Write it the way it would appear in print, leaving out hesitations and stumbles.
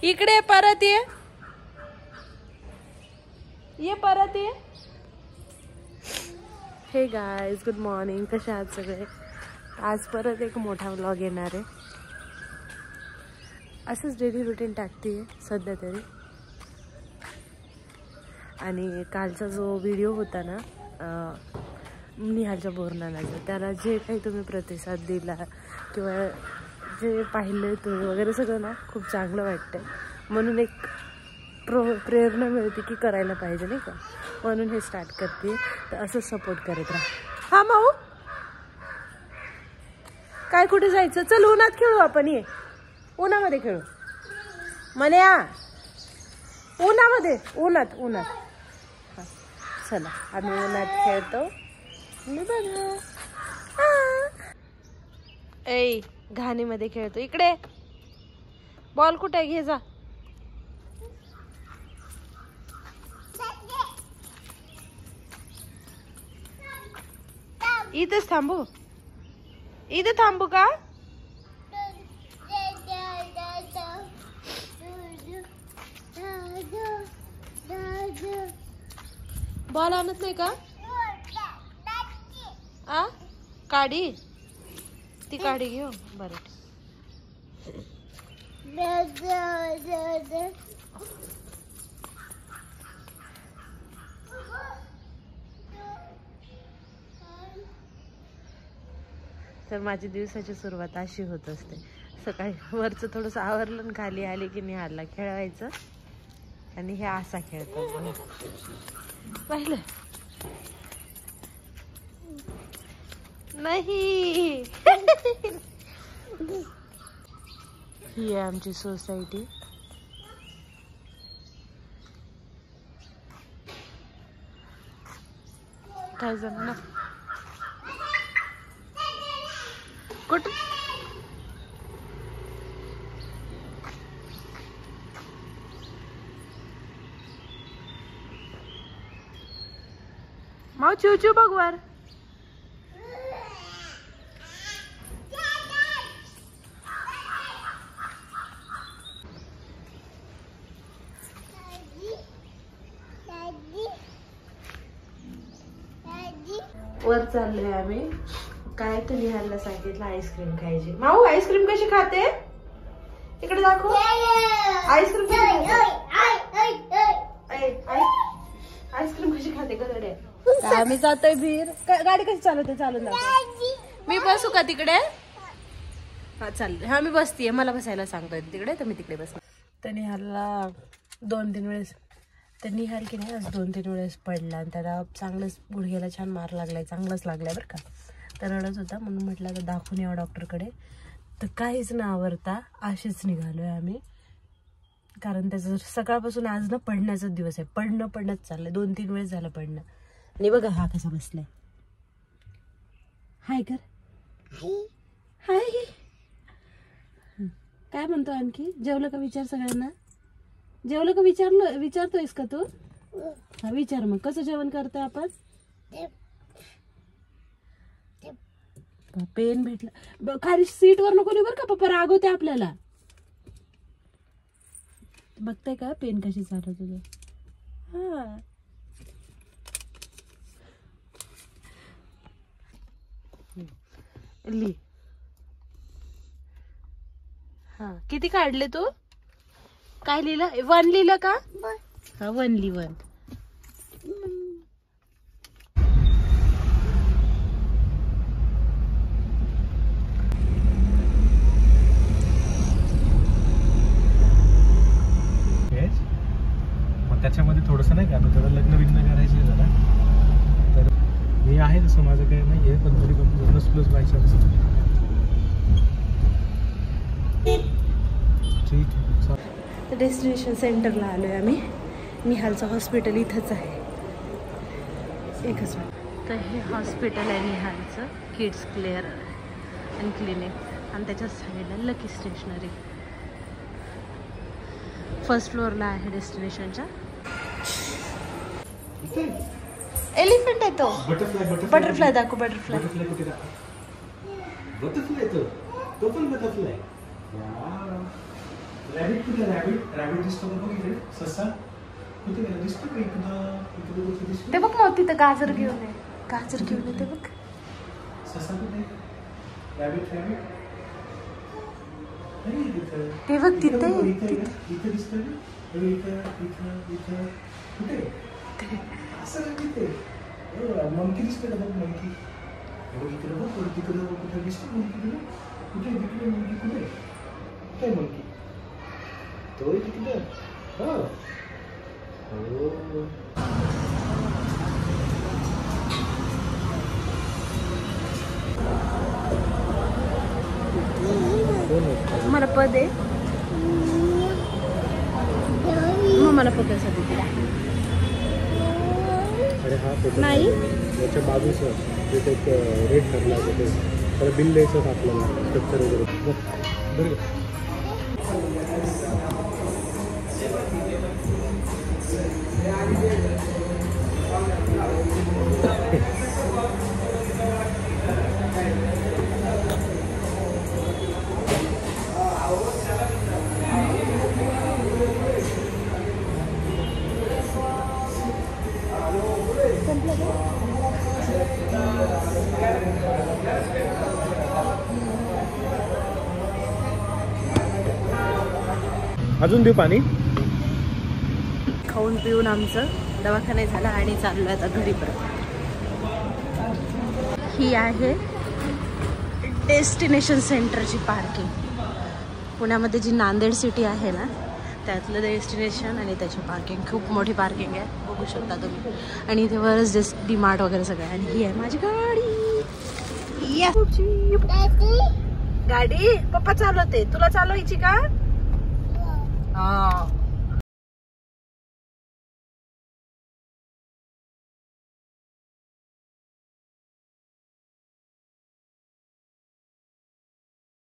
इकडे परत ये परत ये. हे गाईज गुड मॉर्निंग. कसे आहात सगळे? आज परत एक मोठा व्लॉग येणार आहे. असंच डेली रुटीन टाकते सध्या तरी. आणि कालचा जो व्हिडिओ होता ना निहालच्या बोरनानाचा, त्याला जे काही तुम्ही प्रतिसाद दिला किंवा जे पाहिलं तुम्ही वगैरे सगळं ना खूप चांगलं वाटतं. म्हणून एक प्रेरणा मिळते की करायला पाहिजे नाही का, म्हणून हे स्टार्ट करते. तर असंच सपोर्ट करत राहा. हा माऊ काय कुठे जायचं? चल उन्हात खेळू आपण. ये उन्हामध्ये खेळू म्हणे. उन्हामध्ये उन्हात चला आम्ही उन्हात खेळतो. ए घाणीमध्ये खेळतो. इकडे बॉल कुठे घे जा. इथेच थांबू. इथे थांबू का? बॉल आणत नाही का? आ काढी ती काढी घेऊ. बरं तर माझी दिवसाची सुरुवात अशी होत असते. सकाळी वरचं थोडंसं आवरलं, खाली आले की निहालला खेळवायचं. आणि हे असा खेळतात पाहिलं नाही. ही आहे आमची सोसायटी. काय जण ना कुठं माऊ चिव बघ वर. वर चाललोय आम्ही. काय तर निहालला सांगितलं आईस्क्रीम खायची. माऊ आईस्क्रीम कशी खाते? इकडे दाखव. आईस्क्रीम आईस्क्रीम कशी खाते गडे? आम्ही जातोय भीर. गाडी कशी चालवते? चालून दाखव. मी बसू का तिकडे? हा चाललोय. हा मी बसतीये. मला बसायला सांगतोय तिकडे, तर मी तिकडे बसणार. तर निहालला 2-3 वेळेस तर निहाल की नाही आज 2-3 वेळेस पडला आणि त्याला चांगलंच गुडघ्याला छान मार लागलाय. चांगलंच लागलाय बरं का. तर रडत होता म्हणून म्हटलं आता दाखवून यावं डॉक्टरकडे. तर काहीच न आवरता अशीच निघालोय आम्ही. कारण त्याचं सकाळपासून आज ना पडण्याचा दिवस आहे. पडणंच चाललंय. 2-3 वेळेस झालं पडणं. आणि बघा हा कसा बसलाय. हाय कर. हाय. काय म्हणतो आणखी? जेवलं का विचार सगळ्यांना. जेवलं का विचारतोयस का तू? हा विचार मग. कसं जेवण करतोय आपण? पेन भेटला. खाली सीट वर नको बरं का, पप्पा रागवते आपल्याला. बघताय का पेन कशी चालत तुझं? हा ली. हा किती काढले तू? काय लिहिलं? 1 लिहिलं का? हा 1 लिह. 1 त्याच्यामध्ये थोडंसं नाही का जरा लग्न करायचे जरा. तर मी आहे तसं माझं काही नाही आहे, पण तरी पण प्लस व्हायचं असं. ठीक आहे. डेस्टिनेशन सेंटरला आलोय आम्ही. निहालचं हॉस्पिटल इथंच आहे. एकच मिनिट. तर हे हॉस्पिटल आहे निहालचं, किड्स केअर अँड क्लिनिक. आणि त्याच्या साईडला लकी स्टेशनरी. फर्स्ट फ्लोअरला आहे डेस्टिनेशनच्या. एलिफंट आहे तो. बटरफ्लाय दाखव. बटरफ्लाय तो पण बटरफ्लाय. रॅबिट कुठे? रॅबिट दिसतो का बघ इकडे? ससा कुठे गेला? दिसतो का इकडे कुठे दिसतो? ते बघ मग तिथं गाजर घेऊन ये. गाजर घेऊन ये ते बघ. ससा कुठे? रॅबिट नाही तिथं. ते बघ तिथे. इथे दिसतोय ना? इथं कुठे? असं नाही तिथे. मंकी दिसतोय का बघ? मंकी इकडे बघ. तिकडे कुठे दिसतो मंकी? कुठे तिकडे मंकी? कुठे मंकी? तो तिकडे. हो. मला पद आहे मग मला पदासाठी दिला. अरे हा फोटो नाही त्याच्या बाजूचं तिथे एक रेट ठरला होता त्याला बिल द्यायचं आपल्याला स्ट्रक्चर वगैरे बरं. अजून देऊ पाणी. खाऊन पिऊन आमचं दवाखाना झाला आणि चाललो आता घरी परत. ही आहे डेस्टिनेशन सेंटरची पार्किंग. पुण्यामध्ये जी नांदेड सिटी आहे ना त्यातलं डेस्टिनेशन आणि त्याची पार्किंग खूप मोठी पार्किंग आहे बघू शकता तुम्ही. आणि इथे वरच डीमार्ट वगैरे सगळं. आणि ही आहे माझी गाडी. गाडी पप्पा चालवते. तुला चालवायची का?